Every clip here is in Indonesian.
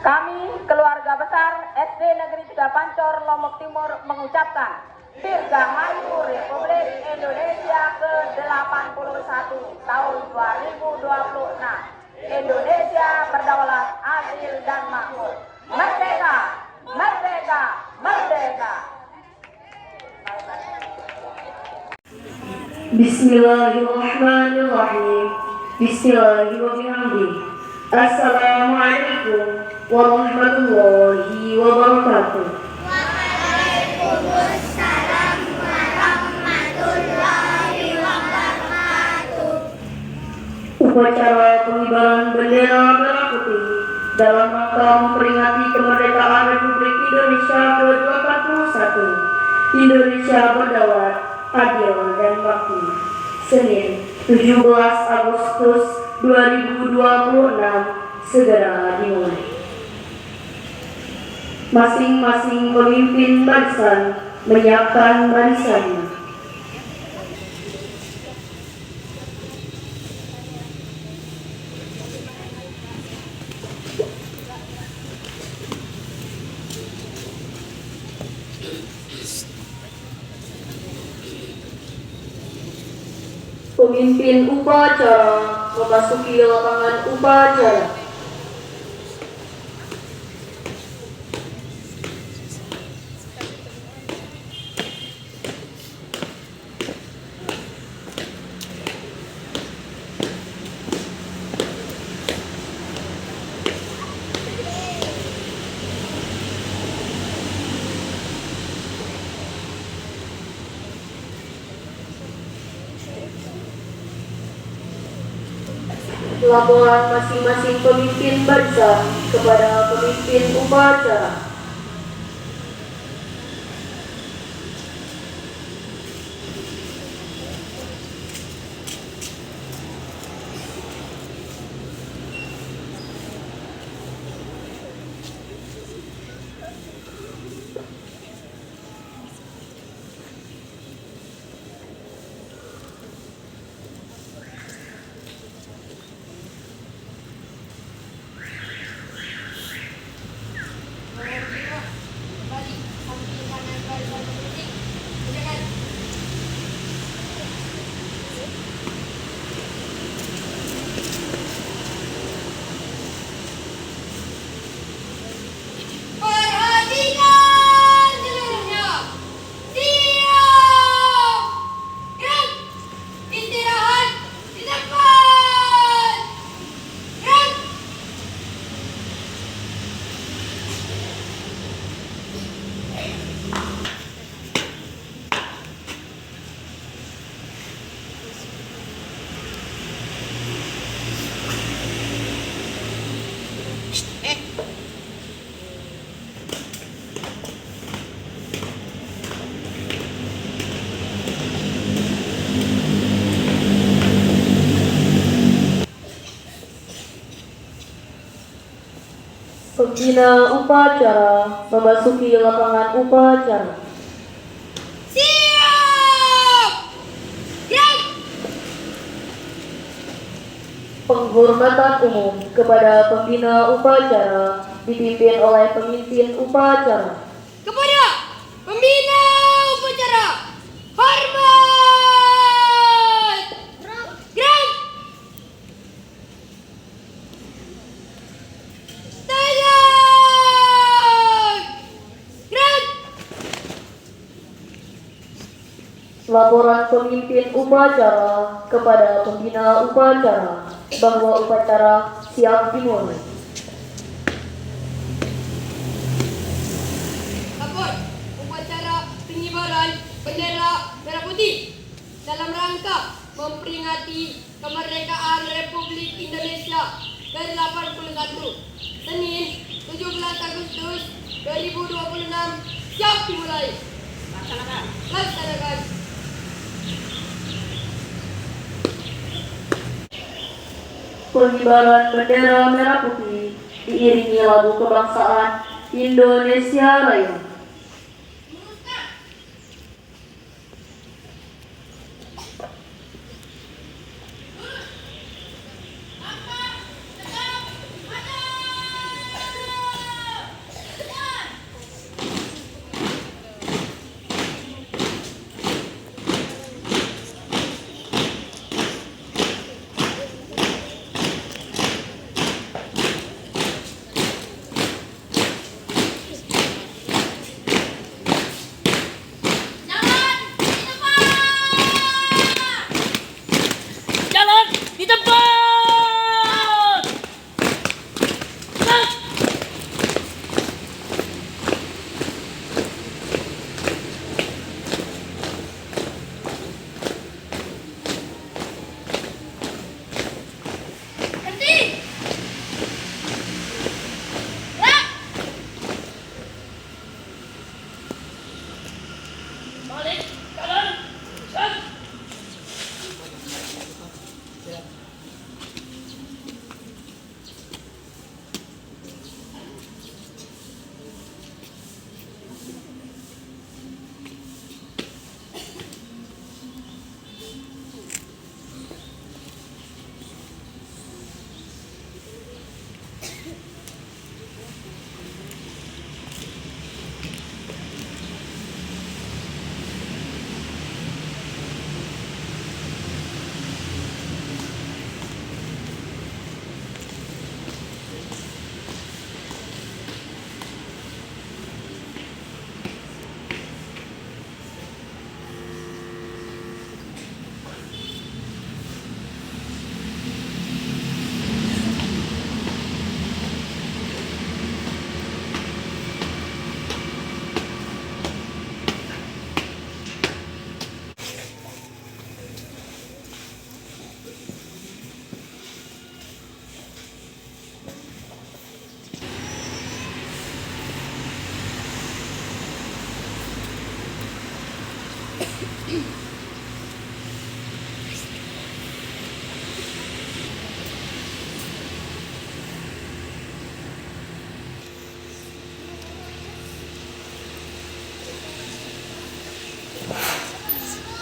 Kami, keluarga besar SD Negeri 3 Pancor, Lombok Timur mengucapkan Dirgahayu Republik Indonesia ke-81 tahun 2026. Indonesia berdaulat, adil dan makmur. Merdeka! Merdeka! Merdeka! Bismillahirrahmanirrahim. Bismillahirrahmanirrahim. Assalamualaikum warahmatullahi wabarakatuh. Waalaikumsalam warahmatullahi wabarakatuh. Upacara pengibaran bendera merah putih dalam rangka memperingati kemerdekaan Republik Indonesia ke-81. Indonesia berdaulat, adil dan makmur. Senin, 17 Agustus 2026 segera dimulai. Masing-masing pemimpin barisan menyiapkan barisannya. Pemimpin upacara memasuki lapangan upacara. Laporan masing-masing pemimpin barisan kepada pemimpin upacara. Pembina upacara memasuki lapangan upacara. Siap! Gerak! Penghormatan umum kepada pembina upacara dipimpin oleh pemimpin upacara. Kepada pembina upacara, hormat! Gerak! Tegak! Gerak! Laporan pemimpin upacara kepada pembina upacara bahwa upacara siap dimulai. Lapor upacara pengibaran bendera merah putih dalam rangka memperingati kemerdekaan Republik Indonesia ke-81 Senin 17 Agustus 2026 siap dimulai. Laksanakan. Pengibaran bendera merah putih diiringi lagu kebangsaan Indonesia Raya. Berhenti. Gerak. Balik kanan. Set.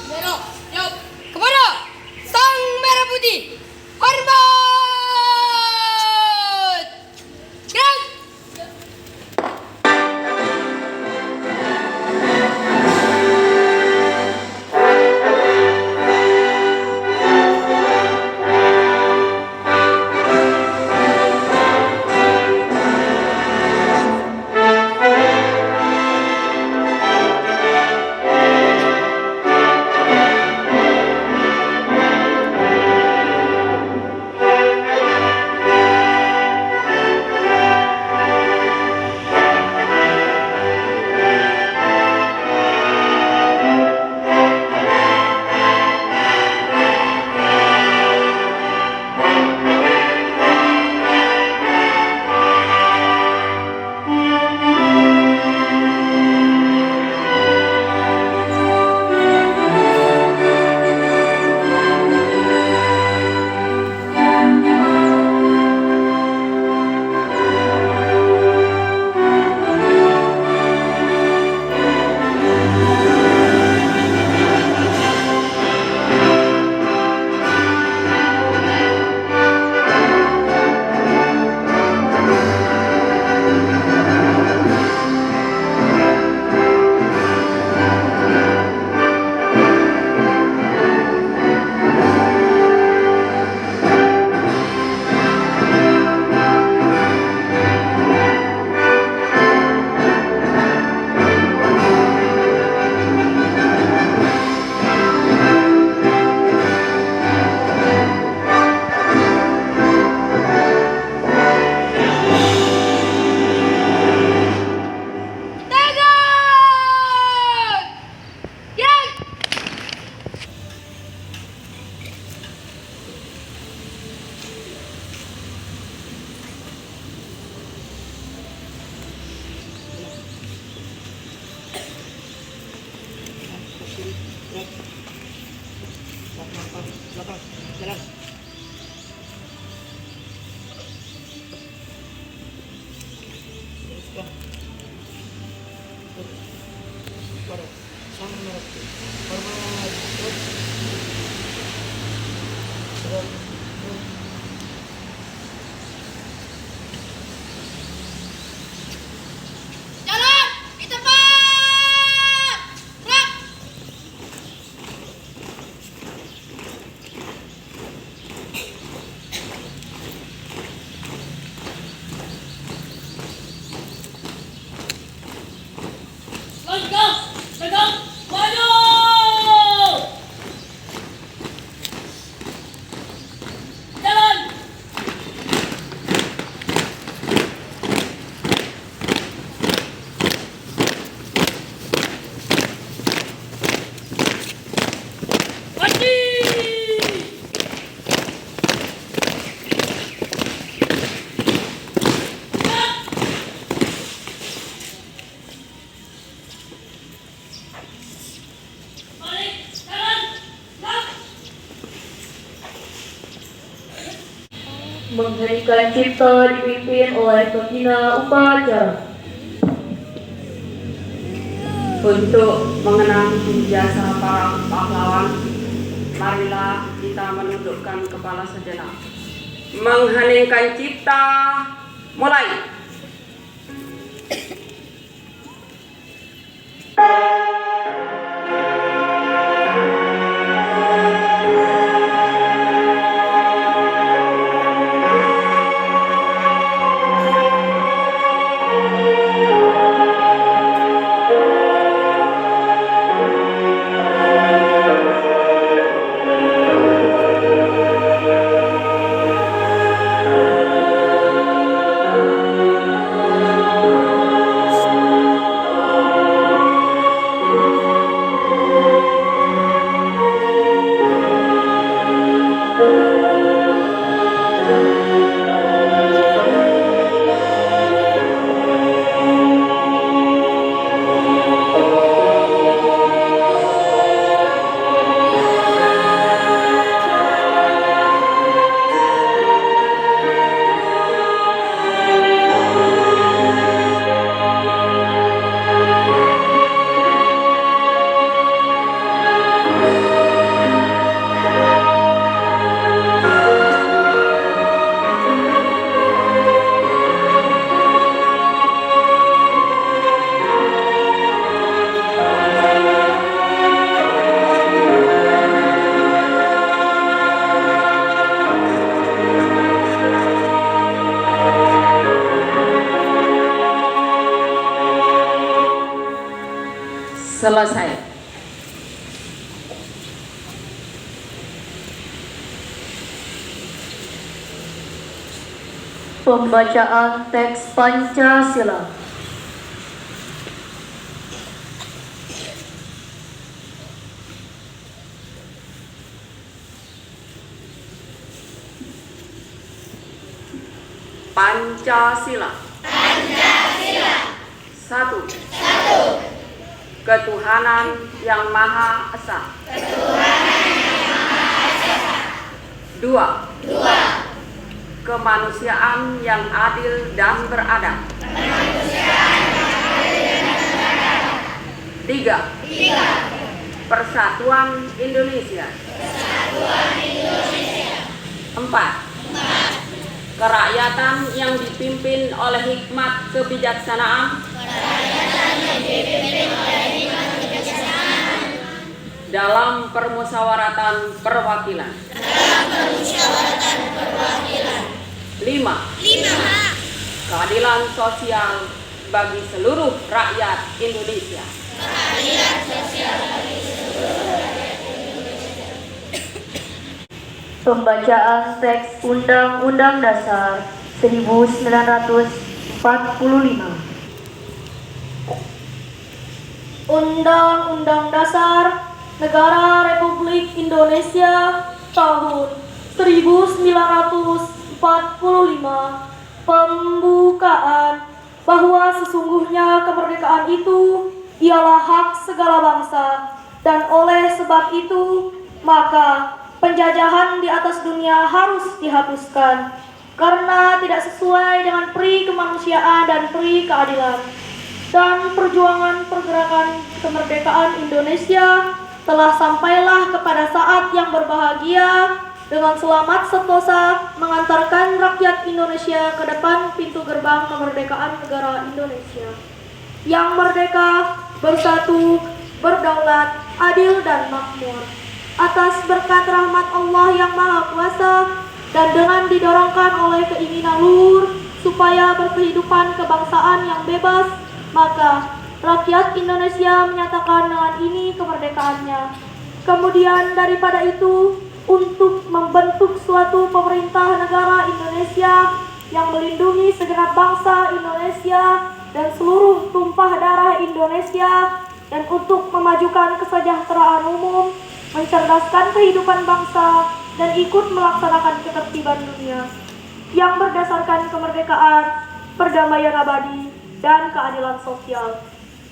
Zero, jawab kepada Sang Merah Putih. Hormat. Gerak. cipta dipimpin oleh pembina upacara. Untuk mengenang jasa para pahlawan, marilah kita menundukkan kepala sejenak. Mengheningkan cipta, mulai. Selesai. Pembacaan teks Pancasila. Pancasila. Satu. Ketuhanan yang Maha Esa. Dua. Kemanusiaan yang adil dan beradab. Tiga. Persatuan Indonesia. Empat. Kerakyatan yang dipimpin oleh hikmat kebijaksanaan. Dalam permusyawaratan perwakilan. Lima. Keadilan sosial bagi seluruh rakyat Indonesia. Pembacaan teks Undang-Undang Dasar 1945. Undang-Undang Dasar Negara Republik Indonesia tahun 1945 pembukaan bahwa sesungguhnya kemerdekaan itu ialah hak segala bangsa, dan oleh sebab itu maka penjajahan di atas dunia harus dihapuskan karena tidak sesuai dengan peri kemanusiaan dan peri keadilan. Dan perjuangan pergerakan kemerdekaan Indonesia telah sampailah kepada saat yang berbahagia dengan selamat sentosa mengantarkan rakyat Indonesia ke depan pintu gerbang kemerdekaan negara Indonesia yang merdeka, bersatu, berdaulat, adil dan makmur. Atas berkat rahmat Allah yang Maha Kuasa dan dengan didorongkan oleh keinginan luhur supaya berkehidupan kebangsaan yang bebas, maka rakyat Indonesia menyatakan dengan ini kemerdekaannya. Kemudian daripada itu, untuk membentuk suatu pemerintah negara Indonesia yang melindungi segenap bangsa Indonesia dan seluruh tumpah darah Indonesia, dan untuk memajukan kesejahteraan umum, mencerdaskan kehidupan bangsa, dan ikut melaksanakan ketertiban dunia yang berdasarkan kemerdekaan, perdamaian abadi, dan keadilan sosial.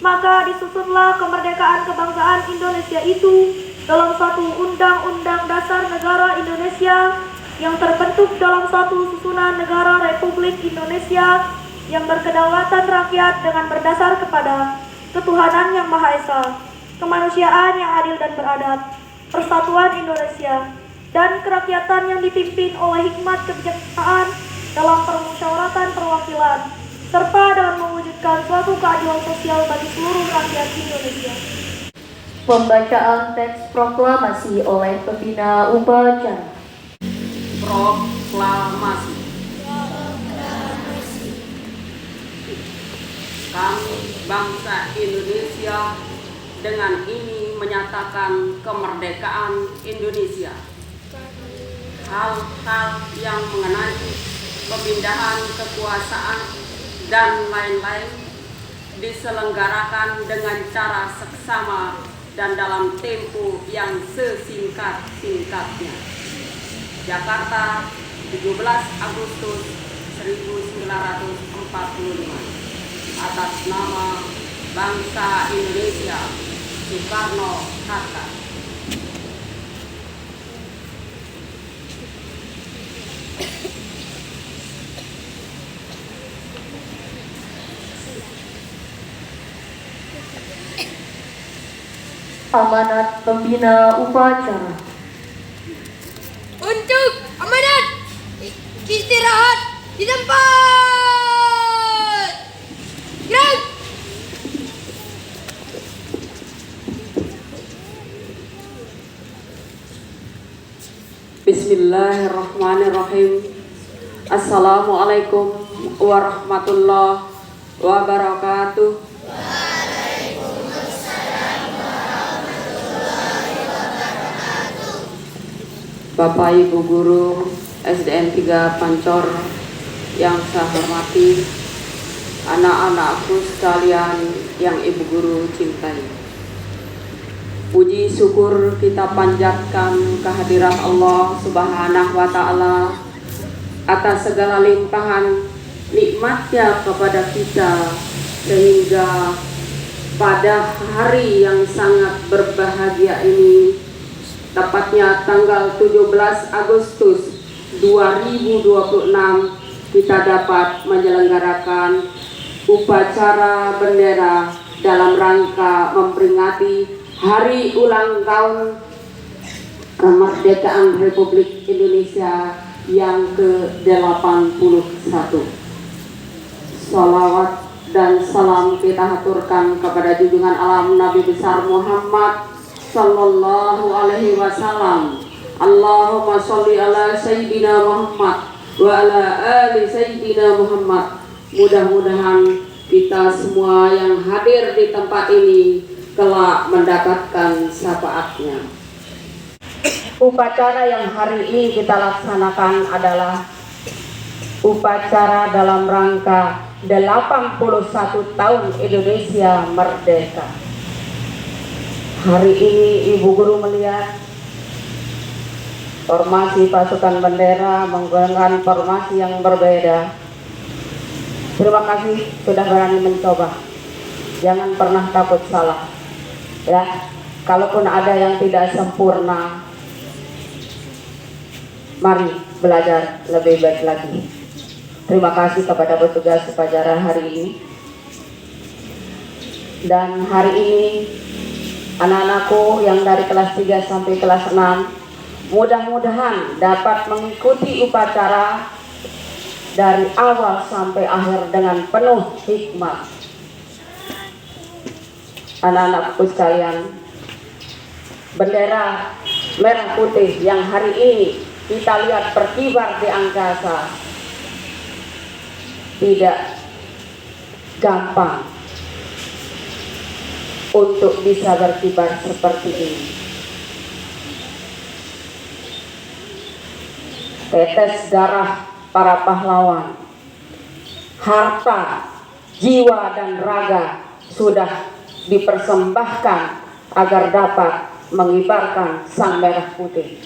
Maka disusunlah kemerdekaan kebangsaan Indonesia itu dalam satu Undang-Undang Dasar Negara Indonesia yang terbentuk dalam satu susunan negara Republik Indonesia yang berkedaulatan rakyat dengan berdasar kepada ketuhanan yang Maha Esa, kemanusiaan yang adil dan beradab, persatuan Indonesia, dan kerakyatan yang dipimpin oleh hikmat kebijaksanaan dalam permusyawaratan perwakilan, serta dalam mewujudkan suatu keadilan sosial bagi seluruh rakyat Indonesia. Pembacaan teks proklamasi oleh pembina upacara. Proklamasi. Kami bangsa Indonesia dengan ini menyatakan kemerdekaan Indonesia. Hal-hal yang mengenai pemindahan kekuasaan dan lain-lain diselenggarakan dengan cara seksama dan dalam tempo yang sesingkat-singkatnya. Jakarta, 17 Agustus 1945. Atas nama bangsa Indonesia, Soekarno-Hatta. Amanat pembina upacara. Untuk amanat istirahat di tempat. Gerak. Bismillahirrahmanirrahim. Assalamualaikum warahmatullahi wabarakatuh. Bapak Ibu Guru SDN 3 Pancor yang saya hormati, anak-anakku sekalian yang Ibu Guru cintai. Puji syukur kita panjatkan kehadirat Allah Subhanahu wa Ta'ala atas segala limpahan nikmatnya kepada kita, sehingga pada hari yang sangat berbahagia ini, tepatnya tanggal 17 Agustus 2026, kita dapat menyelenggarakan upacara bendera dalam rangka memperingati Hari Ulang Tahun Kemerdekaan Republik Indonesia yang ke-81. Salawat dan salam kita haturkan kepada junjungan alam Nabi besar Muhammad sallallahu alaihi wasallam. Allahumma sholli ala sayyidina Muhammad wa ala ali sayyidina Muhammad. Mudah-mudahan kita semua yang hadir di tempat ini kelak mendapatkan syafaatnya. Upacara yang hari ini kita laksanakan adalah upacara dalam rangka 81 tahun Indonesia merdeka. Hari ini Ibu Guru melihat formasi pasukan bendera menggunakan formasi yang berbeda. Terima kasih sudah berani mencoba. Jangan pernah takut salah. Ya, kalaupun ada yang tidak sempurna, mari belajar lebih baik lagi. Terima kasih kepada petugas upacara hari ini. Dan hari ini anak-anakku yang dari kelas 3 sampai kelas 6 mudah-mudahan dapat mengikuti upacara dari awal sampai akhir dengan penuh hikmat. Anak-anakku sekalian, bendera merah putih yang hari ini kita lihat berkibar di angkasa tidak gampang untuk bisa berkibar seperti ini. Tetes darah para pahlawan, harta, jiwa dan raga sudah dipersembahkan agar dapat mengibarkan sang merah putih.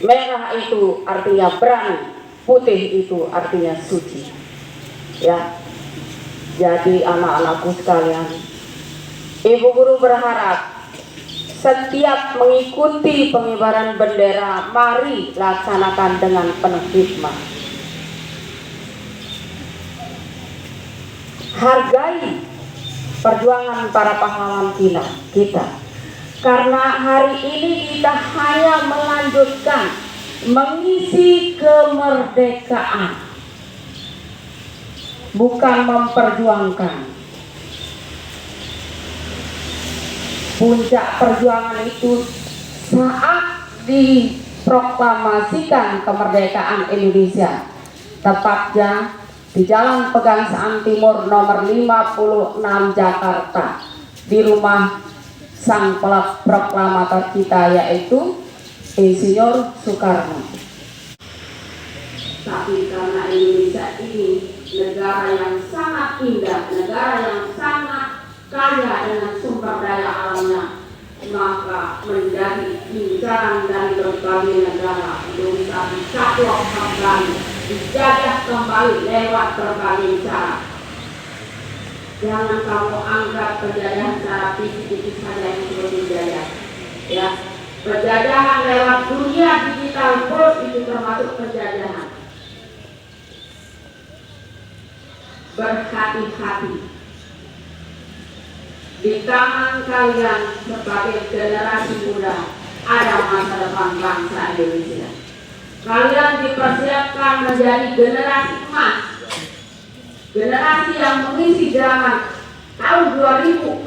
Merah itu artinya berani, putih itu artinya suci. Ya, jadi anak-anakku sekalian, Ibu Guru berharap setiap mengikuti pengibaran bendera, mari laksanakan dengan penuh hikmah. Hargai perjuangan para pahlawan kita. Karena hari ini kita hanya melanjutkan mengisi kemerdekaan, bukan memperjuangkan. Puncak perjuangan itu saat diproklamasikan kemerdekaan Indonesia, tepatnya di Jalan Pegangsaan Timur nomor 56 Jakarta, di rumah sang proklamator kita, yaitu Insinyur Soekarno. Tapi karena Indonesia ini negara yang sangat indah, negara yang sangat kaya dengan sumber daya alamnya, maka menjadi incaran dari berbagai negara untuk bisa dicaplok kembali, dijajah kembali lewat berbagai cara. Jangan kamu anggap penjajahan secara fisik itu saja yang seperti penjajah. Ya, penjajahan lewat dunia digital pun itu termasuk penjajahan. Berhati-hati. Di tangan kalian sebagai generasi muda ada masa depan bangsa Indonesia. Kalian dipersiapkan menjadi generasi emas, generasi yang mengisi zaman tahun 2045.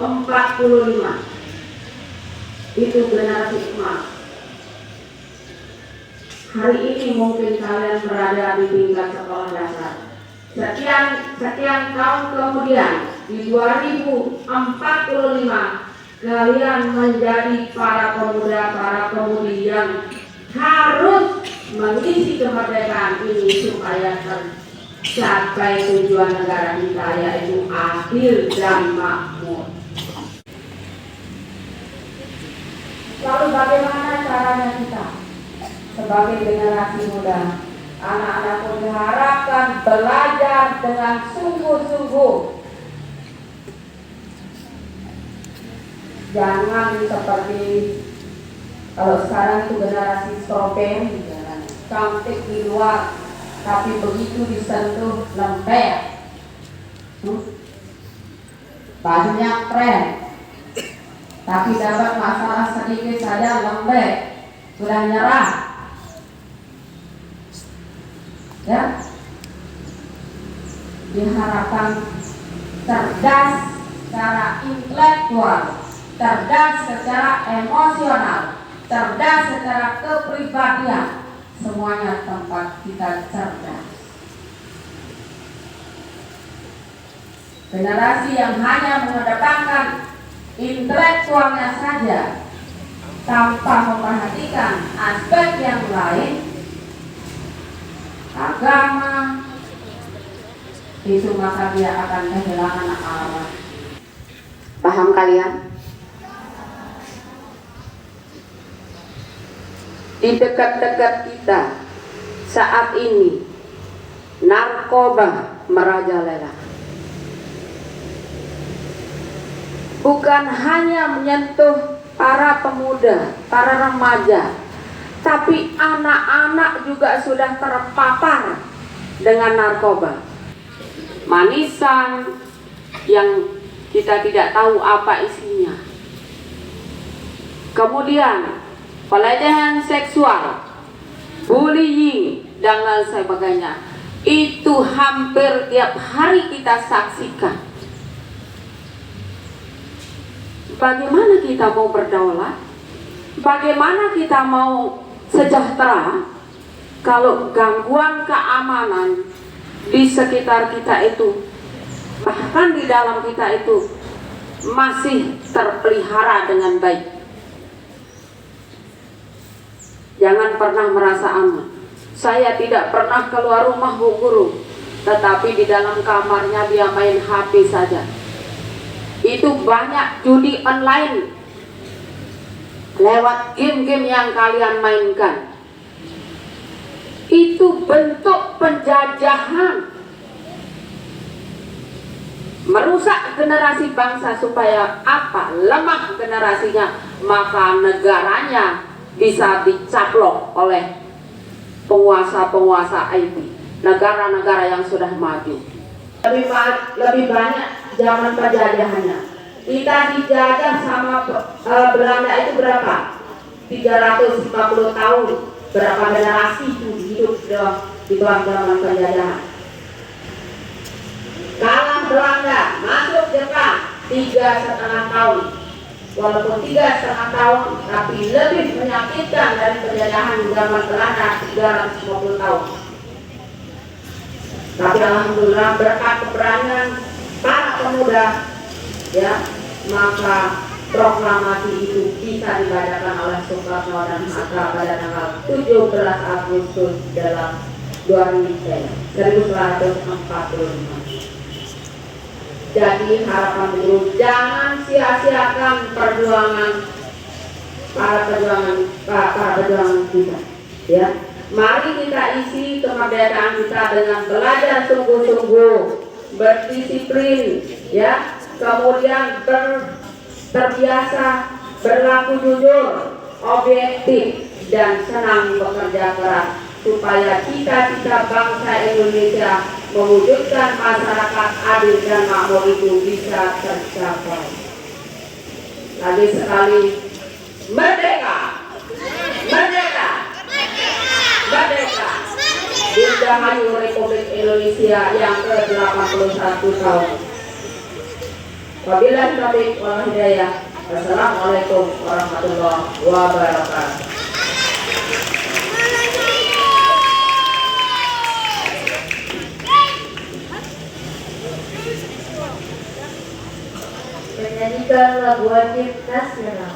Itu generasi emas. Hari ini mungkin kalian berada di tingkat sekolah dasar. Sekian tahun kemudian di 2045 kalian menjadi para pemuda, para pemudi yang harus mengisi kemerdekaan ini supaya tercapai tujuan negara kita, yaitu adil dan makmur. Lalu bagaimana caranya kita sebagai generasi muda? Anak-anakku diharapkan belajar dengan sungguh-sungguh. Jangan seperti kalau sekarang itu generasi strawberry, cantik di luar, tapi begitu disentuh lembek, bajunya keren, tapi dapat masalah sedikit saja lembek, sudah nyerah. Ya, diharapkan cerdas secara intelektual, cerdas secara emosional, cerdas secara kepribadian, semuanya tempat kita cerdas. Generasi yang hanya mengedepankan intelektualnya saja tanpa memperhatikan aspek yang lain, agama, itu maka dia akan kehilangan arah. Paham kalian? Di dekat-dekat kita saat ini narkoba merajalela. Bukan hanya menyentuh para pemuda, para remaja, tapi anak-anak juga sudah terpapar dengan narkoba. Manisan yang kita tidak tahu apa isinya. Kemudian pelecehan seksual, bullying, dan lain sebagainya. Itu hampir tiap hari kita saksikan. Bagaimana kita mau berdaulat? Bagaimana kita mau sejahtera kalau gangguan keamanan di sekitar kita itu, bahkan di dalam kita itu, masih terpelihara dengan baik? Jangan pernah merasa aman. Saya tidak pernah keluar rumah Bu Guru, tetapi di dalam kamarnya dia main HP saja. Itu banyak judi online lewat game-game yang kalian mainkan. Itu bentuk penjajahan. merusak generasi bangsa supaya apa? Lemah generasinya, maka negaranya bisa dicaplok oleh penguasa-penguasa IT, negara-negara yang sudah maju. Lebih banyak zaman penjajahannya. Kita dijajah sama Belanda itu berapa? 350 tahun. Berapa generasi itu hidup di bawah zaman penjajahan. Kalah Belanda, masuk Jepang 3,5 tahun. Walaupun 3,5 tahun, tapi lebih menyakitkan dari penjajahan zaman Belanda 350 tahun. Tapi alhamdulillah berkat keberanian para pemuda, ya, maka proklamasi itu bisa dibacakan oleh Soekarno dan Hatta pada tanggal 17 Agustus dalam 1945. Jadi harapan buruh, jangan sia-siakan perjuangan para perjuangan kita, ya. Mari kita isi kemerdekaan kita dengan belajar sungguh-sungguh, berdisiplin, ya, kemudian terbiasa berlaku jujur, objektif, dan senang bekerja keras, supaya cita-cita bangsa Indonesia mewujudkan masyarakat adil dan makmur itu bisa tercapai. Lagi sekali, merdeka, merdeka, merdeka. Dirgahayu Republik Indonesia yang ke-81 tahun. Wabillahi taufiq wal hidayah. Wassalamualaikum warahmatullahi wabarakatuh. Menyanyikan lagu wajib nasional.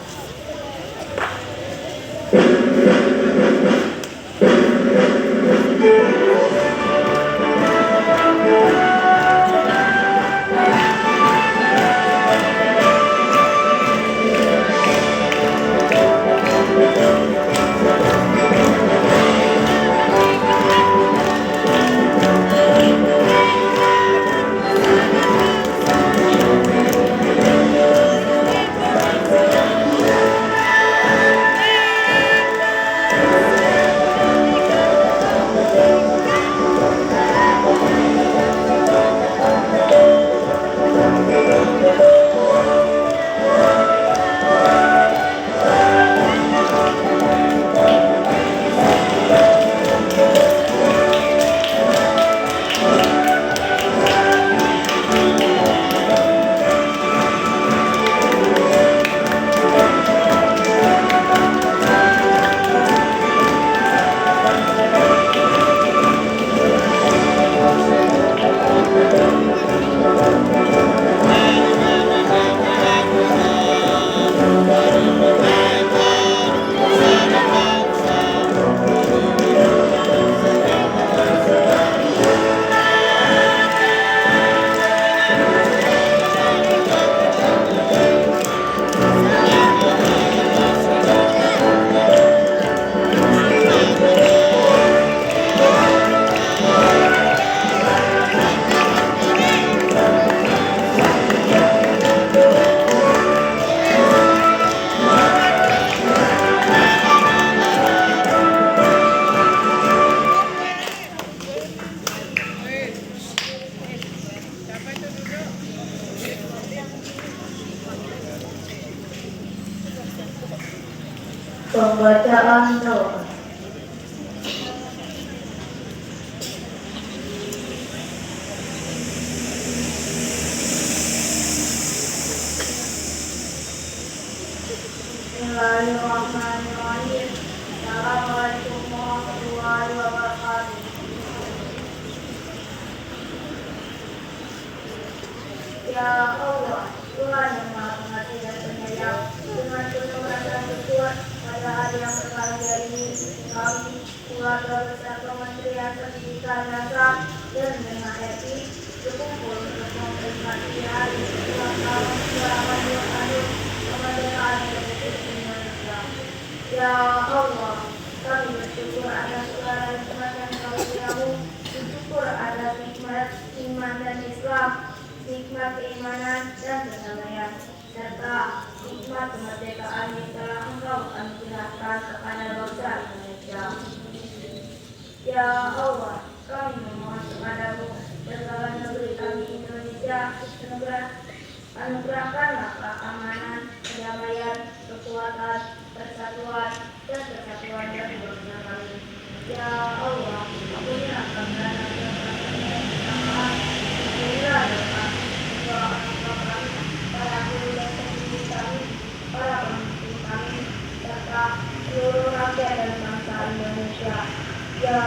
Pembacaan doa. Bismillahirrahmanirrahim. Assalamualaikum warahmatullahi wabarakatuh. Ya Allah, Tuhan yang Maha Pengasih dan Penyayang, dengan penuh rasa syukur pada hari yang berbahagia ini, kami, keluarga besar Kementerian Pendidikan Dasar dan Menengah TNI, berkumpul untuk memperingati hari ulang tahun ke-81 kemerdekaan Republik Indonesia. Ya Allah, kami bersyukur atas segala nikmat yang Kau berikan, bersyukur atas nikmat iman dan Islam, hikmat keimanan dan perdamaian, serta hikmat kemerdekaan yang telah Engkau anugerahkan kepada bangsa Indonesia. Ya Allah, kami memohon kepadamu, segala negeri kami Indonesia, anugerahkanlah keamanan, kedamaian, kekuatan, persatuan, dan kesatuan bagi bangsa kami. Ya Allah, ampunilah pelanggaran dan kesalahan, ampunilah dosa kedua orang tua kami, para guru dan pendidik kami, para pemimpin kami, serta seluruh rakyat dan bangsa Indonesia. Ya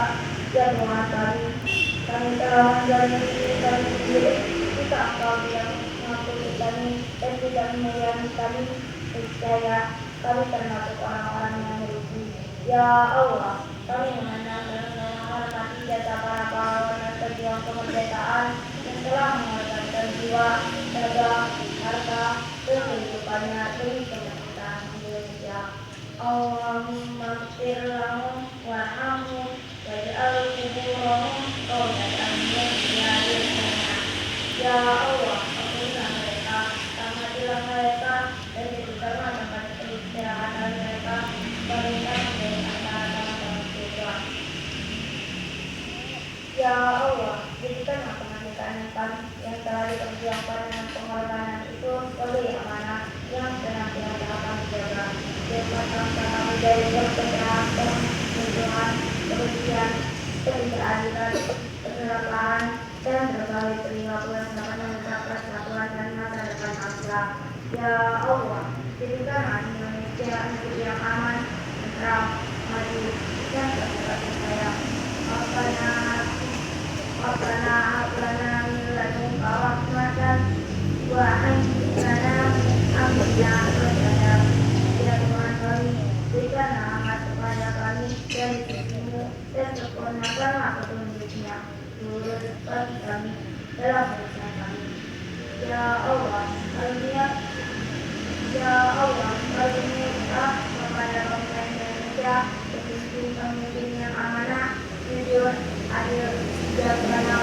Tuhan kami telah menjalani diri kami sendiri, jika Engkau yang mengampuni kami dan tidak menyayangi kami, niscaya kami termasuk orang-orang yang merugi. Ya Allah, kami mengenal dan menghormati jasa para pahlawan dan pejuang kemerdekaan yang telah mengorbankan jiwa, tenaga, harta, dan kehidupannya demi kemerdekaan Indonesia. Allahumma ighfir lahum warhamhum waj'al quburahum rawdatan min riyadil jannah. Ya Allah, ampunilah mereka, rahmatilah mereka, dan jadikanlah tempat peristirahatan mereka berikan dari antara teman-teman surga. Ya Allah, jadikanlah kemerdekaan kami yang telah diperjuangkan dengan pengorbanan itu sebagai amanah yang senantiasa kami jaga. Bebaskan kami dari kekerasan, kebodohan, kebencian, ketidakadilan, keserakahan, dan berbagai perilaku yang dapat merusak persatuan dan masa depan bangsa. Ya Allah, jadikanlah Indonesia negeri yang aman, tentram, maju, dan terpercaya. Rabbana hab lana min ladunka rahmatan wa hayyi lana min amrina rashada. Ya Tuhan kami, berikanlah rahmat kepada kami dari sisi-Mu dan sempurnakanlah petunjuk-Nya lurus bagi kami dalam urusan kami. Ya Allah, karuniakanlah kepada bangsa Indonesia pemimpin yang amanah, jujur, adil, bijaksana,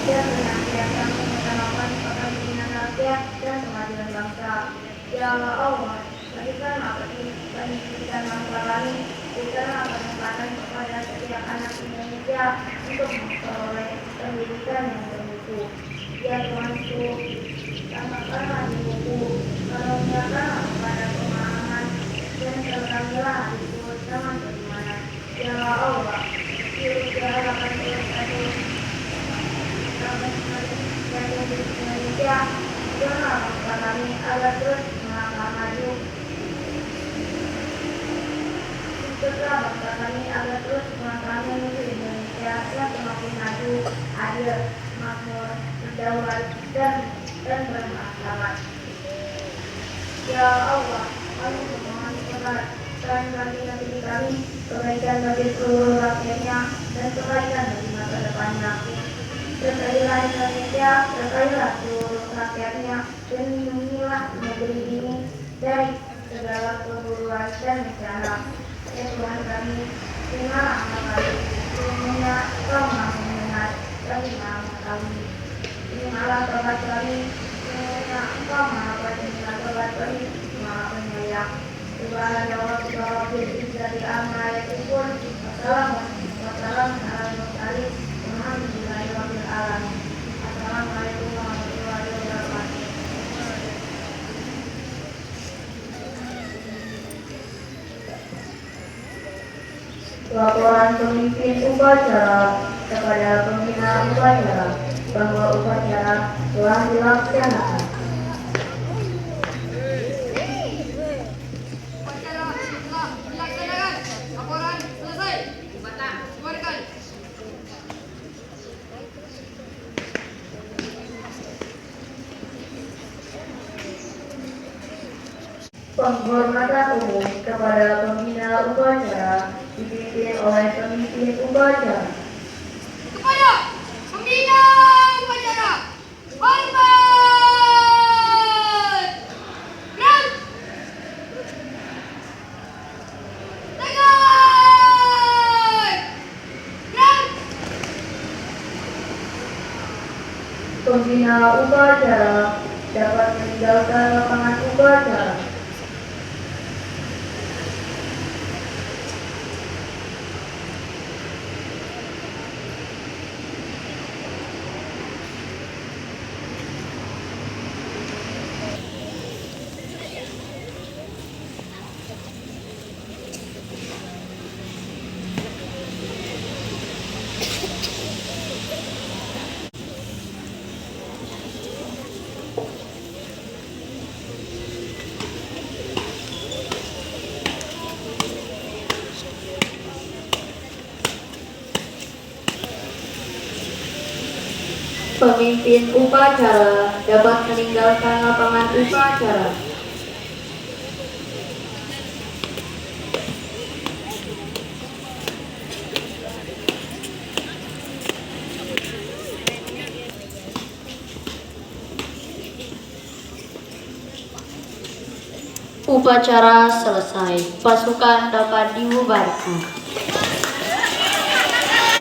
dan senantiasa mengutamakan kepentingan rakyat dan kemajuan bangsa. Ya Allah, berikanlah pendidikan bangsa kami, berikanlah kesempatan kepada setiap anak Indonesia untuk memperoleh pendidikan yang bermutu. Ya Tuhanku, tambahkanlah ilmuku, karuniakanlah kepada pemahaman, dan sertakanlah hatiku dengan beriman. Ya Allah, harapan terus Indonesia, janganlah bangsa kami agar terus melangkah maju. Cegah bangsa kami agar terus melangkah menuju Indonesia yang semakin maju, adil, makmur, berdaulat, dan bermartabat. Ya Allah, kami memohon kebaikan bagi negeri kami, kebaikan bagi seluruh rakyatnya, dan kebaikan bagi masa depannya. Berkailah Indonesia, berkailah seluruh rakyatnya, dan lindungilah negeri ini dari segala keburukan dan bencana. Ya Tuhan kami, terimalah amal kami, sesungguhnya Engkau Maha Mendengar dan Maha Mengetahui. Terimalah tobat kami, sesungguhnya Engkau Maha Pendengar tobat kami, Maha Penyayang. Subhanallah, Rabbil Izzati amma yasifun, wassalamun ala al-mursalin, walhamdulillahi rabbil alamin. Assalamualaikum warahmatullahi wabarakatuh. Laporan pemimpin upacara kepada pembina upacara bahwa upacara telah dilaksanakan. Upacara telah dilaksanakan. Laporan selesai. Bubarkan. Penghormatan umum kepada pembina upacara dipimpin oleh pemimpin upacara. Kepada pembina upacara, hormat. Gerak. Tegak. Gerak. Pembina panitia upacara dapat meninggalkan lapangan upacara. Pemimpin upacara dapat meninggalkan lapangan upacara. Upacara selesai, pasukan dapat dibubarkan.